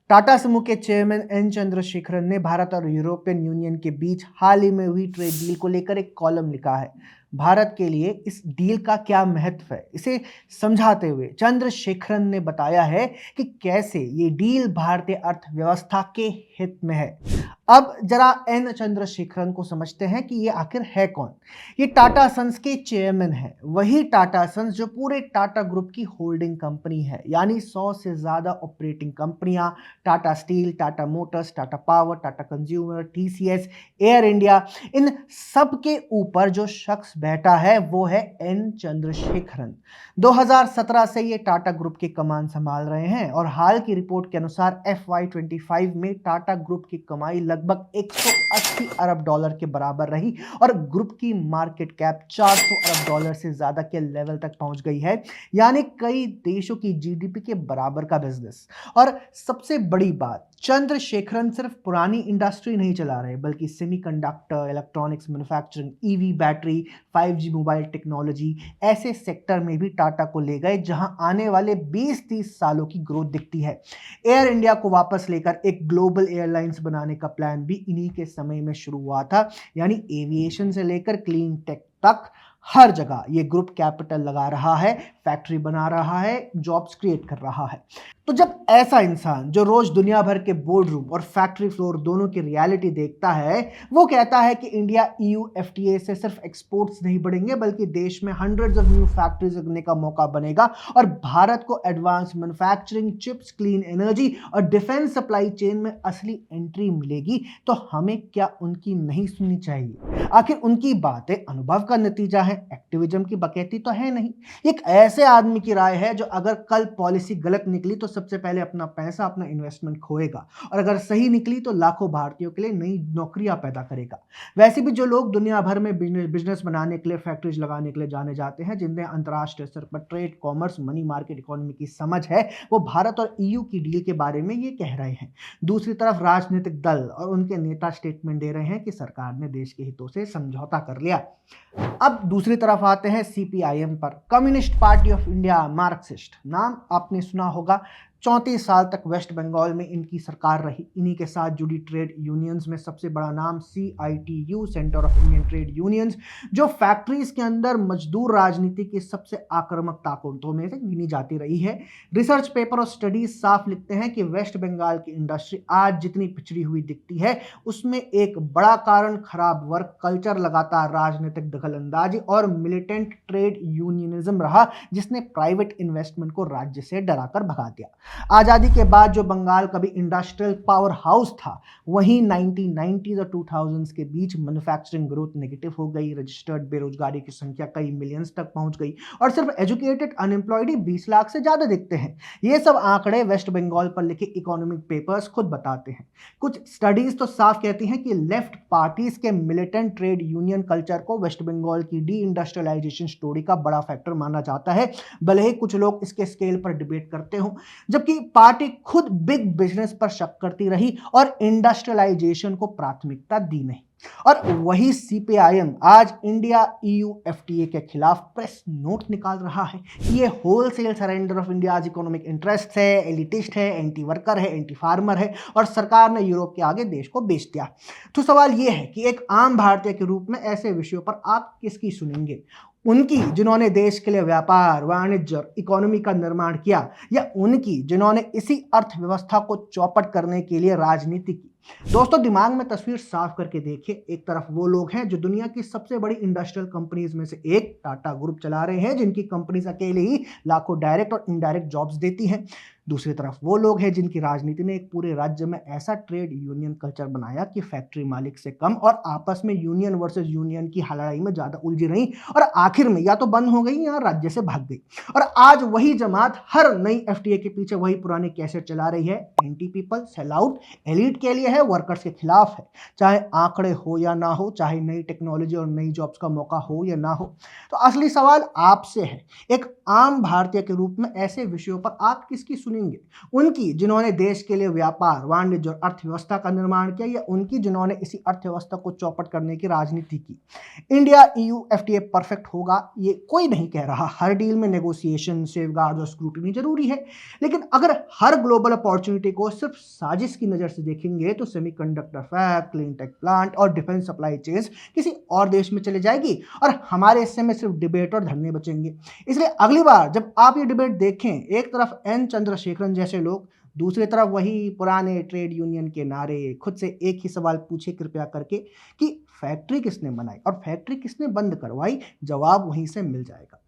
टाटा समूह के chairman N Chandrasekaran ने भारत और यूरोपियन यूनियन के बीच हाल ही में हुई ट्रेड डील को लेकर एक कॉलम लिखा है। भारत के लिए इस डील का क्या महत्व है, इसे समझाते हुए चंद्रशेखरन ने बताया है कि कैसे ये डील भारतीय अर्थव्यवस्था के हित में है। अब जरा एन चंद्रशेखरन को समझते हैं कि ये आखिर है कौन। ये टाटा सन्स के चेयरमैन है, वही टाटा सन्स जो पूरे टाटा ग्रुप की होल्डिंग कंपनी है, यानी 100 से ज्यादा ऑपरेटिंग कंपनियां, Tata steel, Tata motors, Tata power, Tata consumer, TCS, Air India, इन सब के ऊपर जो शख्स बैठा है वो है एन चंद्रशेखरन। 2017 से ये टाटा ग्रुप की कमान संभाल रहे हैं और हाल की रिपोर्ट के अनुसार FY25 में टाटा ग्रुप की कमाई लगभग 180 अरब डॉलर के बराबर रही और ग्रुप की मार्केट कैप 400 अरब डॉलर से ज्यादा के लेवल तक पहुंच गई है, यानी कई देशों की जीडीपी के बराबर का बिजनेस। और सबसे बड़ी बात, चंद्रशेखरन सिर्फ पुरानी इंडस्ट्री नहीं चला रहे बल्कि semiconductor, electronics manufacturing, EV battery, 5G mobile technology, ऐसे सेक्टर में भी टाटा को ले गए जहां आने वाले 20-30 सालों की ग्रोथ दिखती है। एयर इंडिया को वापस लेकर एक ग्लोबल एयरलाइंस बनाने का प्लान भी इन्हीं के समय में शुरू हुआ था, यानी एविएशन से लेकर क्लीन टेक तक हर जगह ये ग्रुप कैपिटल लगा रहा है, फैक्ट्री बना रहा है, जॉब्स क्रिएट कर रहा है। तो जब ऐसा इंसान जो रोज दुनिया भर के बोर्ड रूम और फैक्ट्री फ्लोर दोनों की रियलिटी देखता है, वो कहता है कि इंडिया EU FTA से सिर्फ एक्सपोर्ट्स नहीं बढ़ेंगे बल्कि देश में हंड्रेड्स ऑफ न्यू फैक्ट्रीज लगने का मौका बनेगा और भारत को advance manufacturing, chips, clean energy और डिफेंस सप्लाई चेन में असली एंट्री मिलेगी। तो हमें क्या उनकी नहीं सुननी चाहिए? आखिर उनकी बातें अनुभव का नतीजा है, एक्टिविज्म की बकैती तो है नहीं। एक ऐसे आदमी की राय है जो अगर कल पॉलिसी गलत निकली तो सबसे पहले अपना पैसा, अपना इन्वेस्टमेंट खोएगा और अगर सही निकली तो लाखों भारतीयों के लिए नई नौकरियां पैदा करेगा। वैसे भी जो लोग दुनिया भर में बिजनेस बनाने के लिए, फैक्ट्रीज लगाने के लिए जाने जाते हैं, जिनमें अंतर्राष्ट्रीय स्तर पर trade, commerce, money market economy की समझ है, वो भारत और EU की डील के बारे में ये कह रहे हैं। दूसरी तरफ राजनीतिक दल और उनके नेता स्टेटमेंट दे रहे हैं कि सरकार ने देश के हितों से समझौता कर लिया। अब दूसरी तरफ आते हैं CPIM पर, communist party of India, Marxist. नाम आपने सुना होगा। 34 साल तक वेस्ट बंगाल में इनकी सरकार रही। इन्हीं के साथ जुड़ी ट्रेड यूनियंस में सबसे बड़ा नाम CITU, centre of Indian trade unions, जो फैक्ट्रीज के अंदर मजदूर राजनीति की सबसे आक्रामक ताकतों में से गिनी जाती रही है। रिसर्च पेपर और स्टडीज साफ लिखते हैं कि वेस्ट बंगाल की इंडस्ट्री आज जितनी पिछड़ी हुई दिखती है, उसमें एक बड़ा कारण खराब वर्क कल्चर, लगातार राजनीतिक दखलंदाजी और मिलिटेंट ट्रेड यूनियनिज्म रहा, जिसने प्राइवेट इन्वेस्टमेंट को राज्य से डराकर भगा दिया। आजादी के बाद जो बंगाल कभी इंडस्ट्रियल पावर हाउस था, वहीं 1990s और 2000s के बीच मैन्युफैक्चरिंग ग्रोथ नेगेटिव हो गई, रजिस्टर्ड बेरोजगारी की संख्या कई मिलियंस तक पहुंच गई और सिर्फ एजुकेटेड अनएम्प्लॉयड ही 20 लाख से ज्यादा दिखते हैं। ये सब आंकड़े वेस्ट बंगाल पर लिखे इकोनॉमिक पेपर्स खुद बताते हैं। कुछ स्टडीज तो साफ कहती हैं कि लेफ्ट पार्टीज के मिलिटेंट ट्रेड यूनियन कल्चर को वेस्ट बंगाल की डी इंडस्ट्रियलाइजेशन स्टोरी का बड़ा फैक्टर माना जाता है, भले ही कुछ लोग इसके स्केल पर डिबेट करते हो, जबकि पार्टी खुद बिग बिजनेस पर शक करती रही और इंडस्ट्रियलाइजेशन को प्राथमिकता दी नहीं। और वही CPIM आज इंडिया EU FTA के खिलाफ प्रेस नोट निकाल रहा है। ये wholesale surrender of India's economic interest है, एलिटिस्ट है, एंटी वर्कर है, एंटी फार्मर है और सरकार ने यूरोप के आगे देश को बेच दिया। तो सवाल यह है कि एक आम भारतीय के रूप में ऐसे विषयों पर आप किसकी सुनेंगे? उनकी जिन्होंने देश के लिए व्यापार, वाणिज्य और इकोनॉमी का निर्माण किया, या उनकी जिन्होंने इसी अर्थव्यवस्था को चौपट करने के लिए राजनीति की? दोस्तों, दिमाग में तस्वीर साफ करके देखिए। एक तरफ वो लोग हैं जो दुनिया की सबसे बड़ी इंडस्ट्रियल कंपनीज में से एक टाटा ग्रुप चला रहे हैं, जिनकी कंपनीज अकेले ही लाखों डायरेक्ट और इनडायरेक्ट जॉब्स देती हैं। दूसरी तरफ वो लोग हैं जिनकी राजनीति ने एक पूरे राज्य में ऐसा ट्रेड यूनियन कल्चर बनाया कि फैक्ट्री मालिक से कम और आपस में यूनियन वर्सेस यूनियन की लड़ाई में ज्यादा उलझी रही और आखिर में या तो बंद हो गई या राज्य से भाग गई। और आज वही जमात हर नई FTA के पीछे वही पुराने कैसेट चला रही है। Anti people, sell out, elite के लिए है, वर्कर्स के खिलाफ है। चाहे आंकड़े हो या ना हो, चाहे नई टेक्नोलॉजी और नई जॉब्स का मौका हो या ना हो। तो असली सवाल आपसे है, एक आम भारतीय के रूप में ऐसे विषयों पर आप किसकी सुने चुनेंगे? उनकी जिन्होंने देश के लिए व्यापार, वाणिज्य और अर्थव्यवस्था का निर्माण किया, या उनकी जिन्होंने इसी अर्थव्यवस्था को चौपट करने की राजनीति की? इंडिया ईयू एफटीए परफेक्ट होगा ये कोई नहीं कह रहा। हर डील में नेगोशिएशन, सेफगार्ड और स्क्रूटनी जरूरी है। लेकिन अगर हर ग्लोबल अपॉर्चुनिटी को सिर्फ साजिश की नजर से देखेंगे तो semiconductor fab, clean tech plant और डिफेंस सप्लाई चेन्स किसी और देश में चले जाएगी और हमारे हिस्से में सिर्फ डिबेट और धरने बचेंगे। इसलिए अगली बार जब आप ये डिबेट देखें, एक तरफ एन चंद्रशेखरन जैसे लोग, दूसरी तरफ वही पुराने ट्रेड यूनियन के नारे, खुद से एक ही सवाल पूछे कृपया करके कि फैक्ट्री किसने बनाई और फैक्ट्री किसने बंद करवाई, जवाब वहीं से मिल जाएगा।